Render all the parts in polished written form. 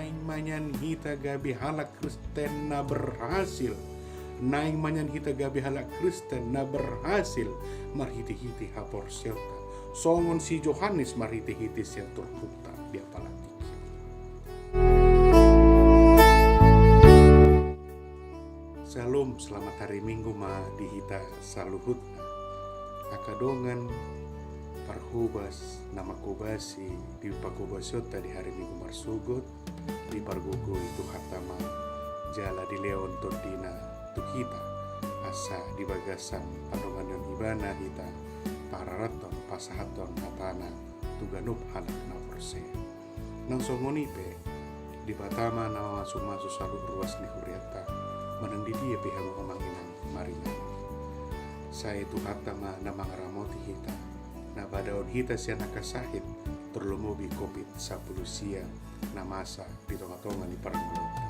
naing manyan hita gabi halak Kristen na berhasil. Naing manyan hita gabi halak Kristen na berhasil marhiti-hiti hapor selta. Songon si Johannes marhiti-hiti siya turpukta dia palatik. Salam, selamat hari Minggu ma dihita saluhut. Akadongan parhubas nama kubasi di pakubasiota di hari Minggu marsugot di pargugu itu hatama jala di leon tordina tu hita asa di bagasan padongan yang ibana hita pararaton pasahaton hatana tuganup halak na perse nang songonipe di batama na masu salu ruas ni huriata manang di dia pihak memanginan maringan saya itu hatama na mangaramoti hita na badaon hita siya nakasahit terlumubi COVID 10 siya na masa di tonga-tonga ni parangulota.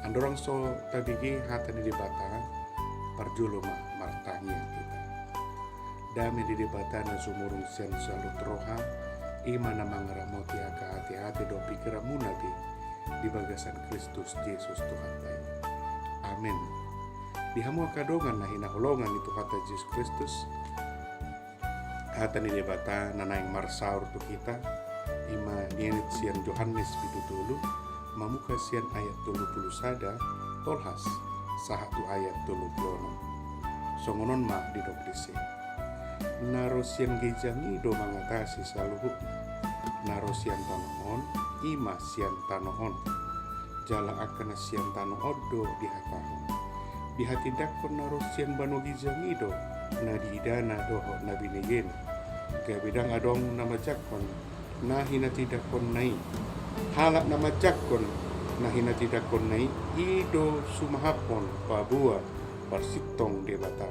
Andorang so tabigi hata di debata parjulo ma martangian kita. Dami di debata na sumurung siyan salut roha ima na mangaramoti aka hati-hati do pikiramunati di bagasan Kristus Yesus Tuhan tayo. Amin. Di hamu akadongan na hinahulongan itu hata Yesus Kristus hata ni debata nanaing marsaur tu kita ima nianit sian Johannes pitutulu mamuka sian ayat 30 sada tolhas sahatu ayat 30 songonon ma didok dise naro sian gejangi do mangatasi saluhut naro sian tanohon ima sian tanohon jala akana sian tano odo di hatahon di hati dakon naro sian bano gejangi do na diidana doho na binigin kaya bidang adong nama jakon na hinatidakon nai halak nama jakon na hinatidakon nai ido sumahapon pabua parsitong debata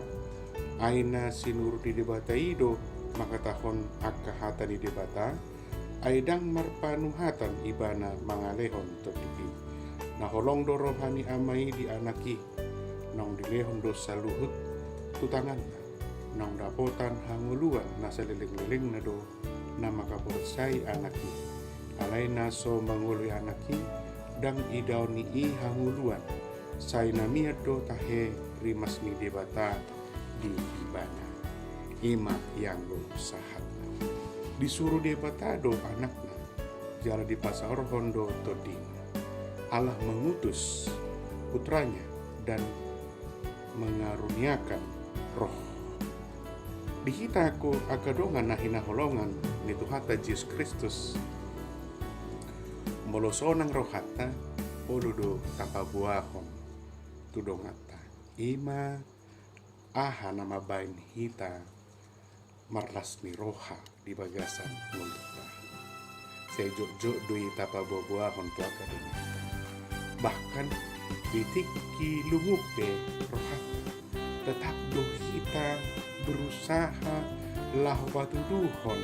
aina sinuru di debata ido makatahon akahata di debata aidang marpanuhatan ibana mangalehon todiki na holong do rohani amai di anaki nong dilehon do saluhut tutangan nong dapotan hanguluan nasa liling-liling na do na makapursay anaki alay naso mangului anaki dang idaw ni i hanguluan say namiad do tahe rimas ni debata di ibana ima yang do sahat disuruh debata do anakna jala di pasar hondo toding Allah mengutus putranya dan mengaruniakan roh di hita aku akadongan na hinaholongan ni Tuhata Yesus Kristus molosonang rohata oludo tapabuahon tudongata ima aha nama bain hita marlas ni roha di bagasan mulutna sejok-jok dui tapabuahon tu akadongan bahkan ditiki lumupe rohata tetap do hita berusaha lahwatu duhon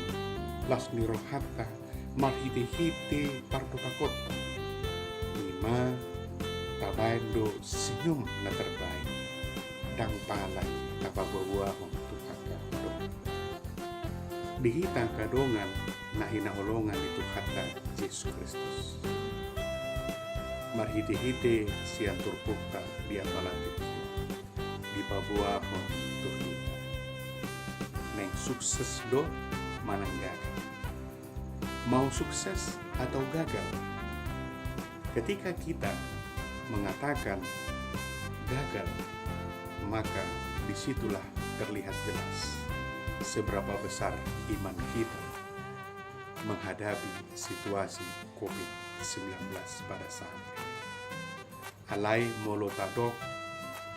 las nirohata marhiti-hiti pardutakota lima tabaindo senyum na terbaik dang palay napababuahon tuhaka do dihita kadongan na hinaholongan itu hata Yesus Kristus marhiti-hiti sian turpukta dia palatik di pabuahon tuhita neng sukses do manang gagal. Mau sukses atau gagal? Ketika kita mengatakan gagal, maka disitulah terlihat jelas seberapa besar iman kita menghadapi situasi COVID-19 pada saat ini. Alai molotadok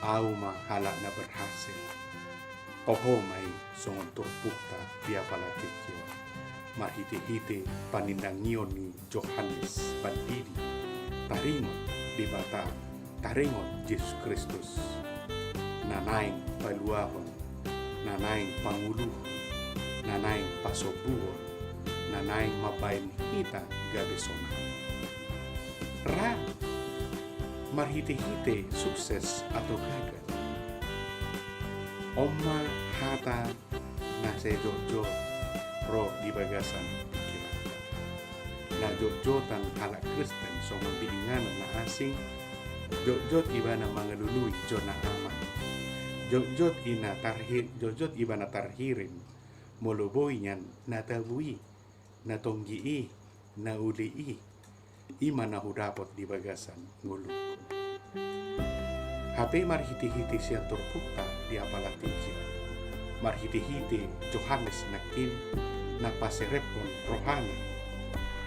au mahala na berhasil. Oho mai songon turpukta dia palatikyo mahiti-hiti panindangion ni Johannes Bandidi taringon di bata taringon Yesus Kristus nanaing paluahon nanaing panguluhon nanaing pasobuhon nanaing mabain hita gabesona ra marhiti-hiti sukses atau gagal Oma hata nase jojo ro di bagasan pikiran na jot-jotan halak Kristen songon diinganan na asing, jot-jot ibana mangalului jona aman, jot-jot ibana tarhirin, moloboy nyan na tabui, na tonggi na uli ima na hudapot di bagasan ngulu. Hape marhiti-hiti siya turpukta di apalatikyo, marhiti-hiti Johannes nakin na paserepon rohani,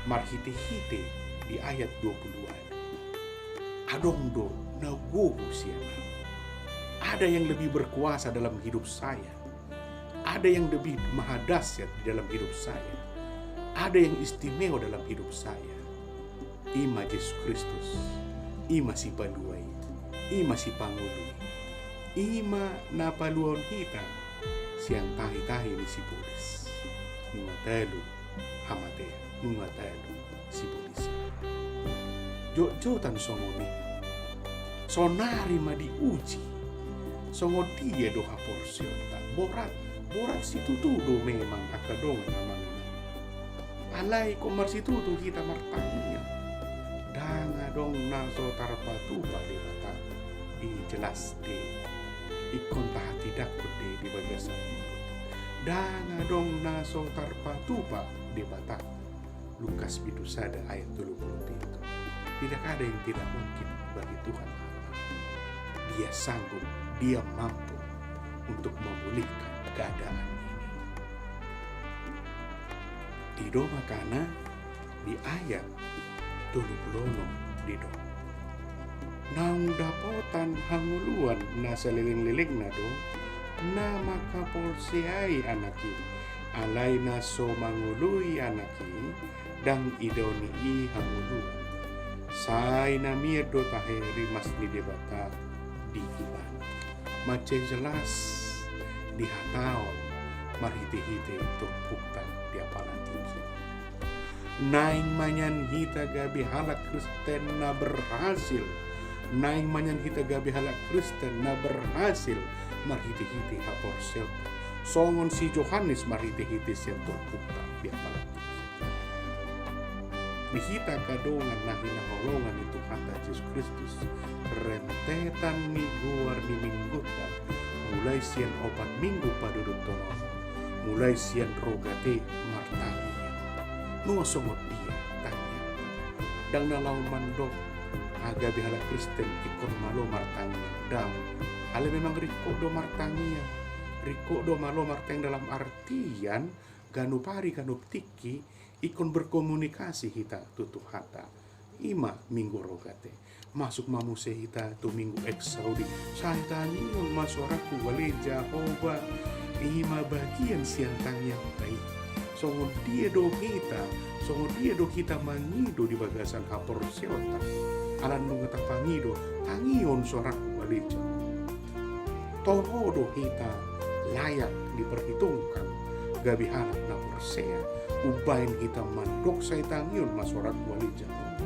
marhiti-hiti di ayat 20-an. Adong do na gugu siya na. Ada yang lebih berkuasa dalam hidup saya. Ada yang lebih maha dahsyat di dalam hidup saya. Ada yang istimewa dalam hidup saya. Ima Yesus Kristus, ima si paluay, ima si pangului, ima na paluon kita, siyang tahi-tahi ni si Pulis. Numatalo, hamate, numatalo si Pulis. Jot-jotan songoni, sonari ma diuji, songo dia doha porsiyon ta, borat situ tudo memang akadongan namang alay ko marsituto kita martanya danga dong naso tarpatu bali mata jelas de ikon tahati dakot de di bagasan danga dong naso tarpatu pa di bata Lukas Bidusada ayat 27. Tidak ada yang tidak mungkin bagi Tuhan Allah. Dia sanggup, dia mampu untuk memulihkan keadaan ini. Di do makana di ayat 20 di do. Naung dapotan hanguluan na saliling-liling na do na makapolsiay anaki alay na so mangului anaki dang idoni hanguluan say na miedo taheri mas ni debata di iban macam jelas dihataon marhiti-hiti turpukta di apalantiki naing manyan hita gabi halak Kristen na berhasil naing manyan hita gabi halak Kristen na berhasil marhiti-hiti hapor selta songon si Johannes marhiti-hiti siya turpukta di apalantiki dihita kadongan na hinaholongan itu kata Yesus Kristus rentetan mingguar ni mingguta mulai sian 4 minggu padudut tono mulai sian rogate martani nuwa somot dia tanya dang nalaw mandok aga bihala Kristen ikon malo martani dam ale memang riko do malo martang dalam artian ganupari ganuptiki ikon berkomunikasi hita tutu hata ima minggu rogate masuk mamuse hita tu minggu eksaudi saya tanya masyaraku wali Jehovah ima bagian siang tanya baik songo dia do kita mangido di bagasan hapor siota alan nungata pangido tangion suaraku wali Jehovah toho do kita layak diperhitungkan gabi anak na persea ubain kita mandok say tangion masyarakat wali Jehovah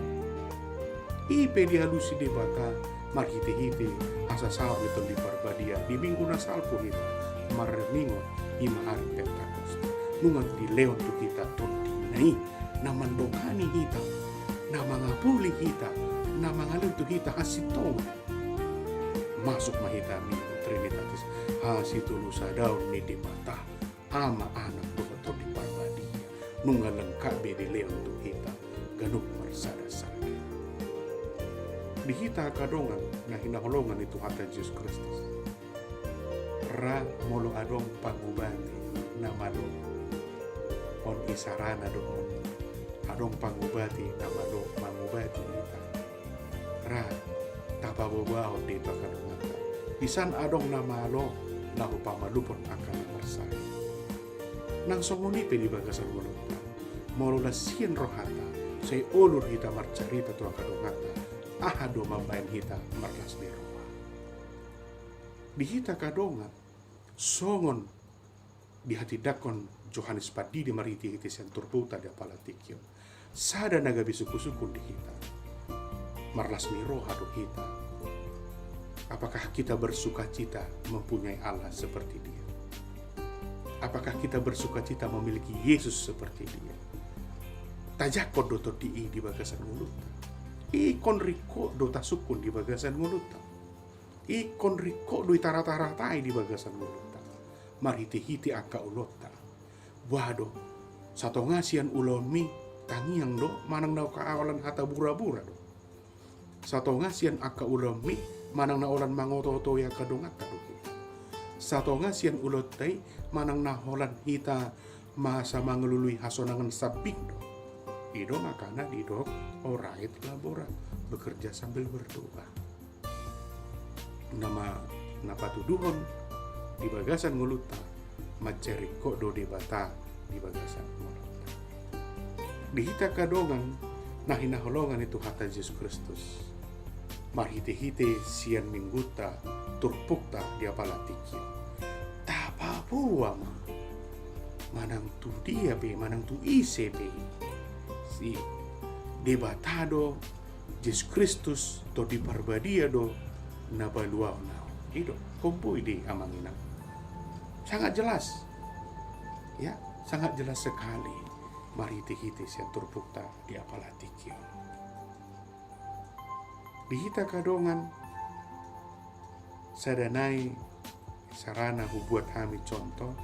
ipe dihalusi di baka marhiti-hiti asa sahur itu di parbadia di minggu nasalpo kita marningon ima hari Pentakosta nungan di leon tu kita tontinai na mandokani kita na mangapuli kita na mangalutu kita hasitong masuk mahita minggu Trinitatis hasitulusa daun ni di mata ama anak dokter di parbadia nungan lengkap di leon tu kita ganuk marsada-sada dihita kadongan na hinaholongan itu hata Yesus Kristus ra molo adong pangubati na malo on isarana doon adong pangubati na malo mangubati kita ra tapababaw dito kadongan isan adong na malo na upamalupon akan marsay nang songonipe di bagasan mulunta molo lasien rohata say ulur hita marcarita tu kadongata ahado mabayan hita marlas di rumah. Dihita kadongan songon dihati-dakon Johannes Padidi mariti hiti senturputa di apalatikyo. Sada naga bisuku-suku dihita. Marlas miro hado hita. Apakah kita bersuka cita mempunyai Allah seperti dia? Apakah kita bersuka cita memiliki Yesus seperti dia? Tajako do to di bagasan mulut. Ikon riko do tasukun di bagasan mulut. Ikon riko do itara-taratai di bagasan mulut. Marhiti-hiti aka ulota. Wado, sato ngasian ulon mi tangiang do manang na kaawalan hata bura-bura do. Sato ngasian aka ulon mi manang na olan mangoto-to ya kadong aka do. Sato ngasian ulot tay manang na holan hita masa mangelului hasonangan sabing do. Ido makana dido orait labora bekerja sambil berdoa. Nama tuduhon di bagasan nguluta maceri kodo di bata di bagasan nguluta. Dihita kadongan nahina holongan itu hata Yesus Kristus. Marhite-hite sian mingguta turpukta di apalatiki. Tapa buah manang tu dia be manang tu ise be. Si debatado Yesus Kristus to di parbadiado na baluaw na ido kompoy di amangina. Sangat jelas ya, sangat jelas sekali marhite-hite siya turpukta di apalatikyo. Dihita kadongan sadanay sarana hubuat kami contoh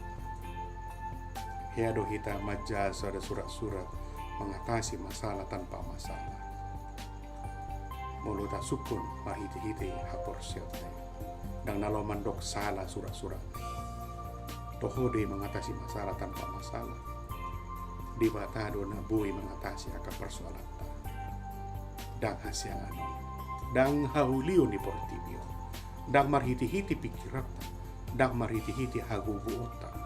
hiado hita majas ada surat-surat mengatasi masalah tanpa masalah. Muluta sukun mahiti-hiti hapor siyote. Dan nalo mandok salah surat-surat. Tohode mengatasi masalah tanpa masalah. Di batado na bui mengatasi aka persoalan ta. Dang hasyang ano. Dang haulion di portibio. Dang marhiti-hiti pikirata. Dang marhiti-hiti hagubuota.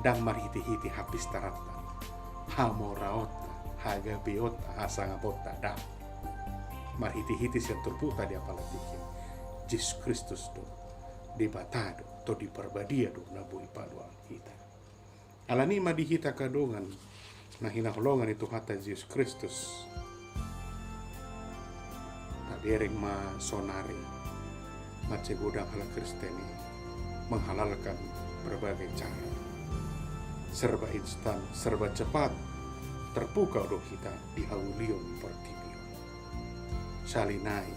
Dang marhiti-hiti hapis tarata. Hamoraota, hagabeota, hasangapota, dah. Marhiti-hiti siya turputa di apalatikin. Yesus Kristus do, debatado, to di perbadia do, nabuhi paluan kita. Alani madihita kadongan, na hinaholongan itu hata Yesus Kristus. Tadereng ma sonari, macegudang hala Kristeni, menghalalkan berbagai cara. Serba instan, serba cepat, terpukau do kita di haulion pertibio. Salinai,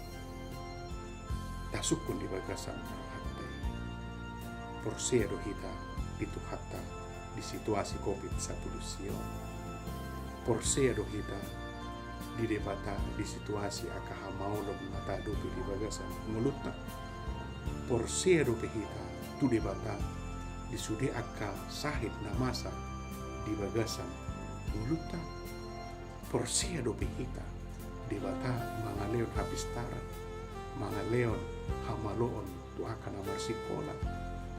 tasukun di bagasan hatai. Porsea do kita dituhata di situasi COVID-19. Porsea do kita di debata di situasi akahamaulong mata do di bagasan mulutna. Porsea do kita tu debata di sude akka sahid na masa di bagasan muluta. Porsea do pihita di bata mangaleon habis tarat, mangaleon hamaloon tu akan amar sikola.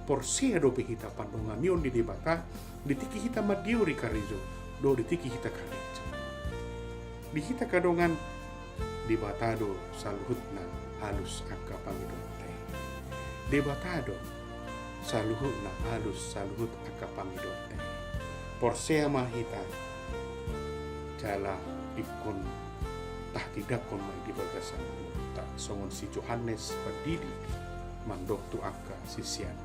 Porsea do pihita pandongan yon di debata ditiki hita madiuri karizo do ditiki hita karizo. Di hita kadongan di batado saluhutna halus akka pangidonte. Di batado saluhut na halus saluhut aka pangidote. Porsea mahita jala ikon tah tidak kon mai di bagasan tak songon si Johannes padidi mandok tu aka sisian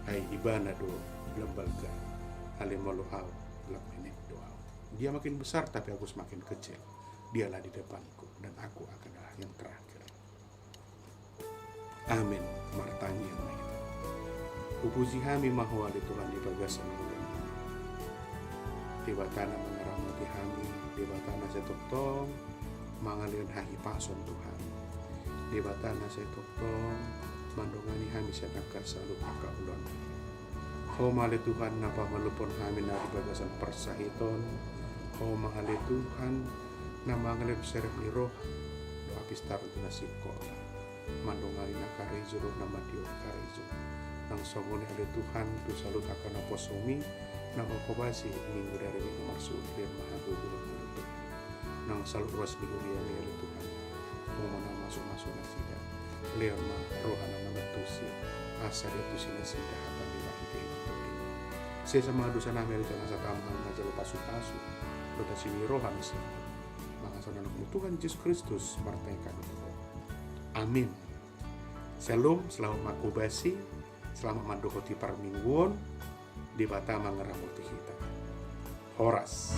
ai ibana do lembaga alemolo au lamene doa. Dia makin besar tapi aku semakin kecil. Dialah di depanku dan aku adalah yang terakhir. Amin. Martangi yang baik. Upuji kami mahwali Tuhan di bagasan bulan. Di batana mengeramati kami, di batana setotong mangalian hahi pason Tuhan. Di batana setotong mandongani kami setaka selalu aka ulon. Kau mali Tuhan napa melupon kami na di bagasan persahiton. Kau mahali Tuhan na mangalip serep ni roh do apis taruh na sikola. Mandongani na karizo do nama dio karizo. Nang songoni ada Tuhan tu salut akan aposomi nang okobasi minggu dari minggu maksud dan mahabubur itu nang salut ruas minggu dia ada Tuhan mau mana masuk nasida leon ma rohana mangatusi asa dia tu sini sida hatan di mahite itu saya sama dosa nama itu nasa tamhan aja lupa pasu kota sini rohan sih maka saudara Tuhan Yesus Kristus merdeka itu. Amin. Shalom, selamat makubasi. Selamat mandohoti parmingguon di bata mangeramoti kita. Horas.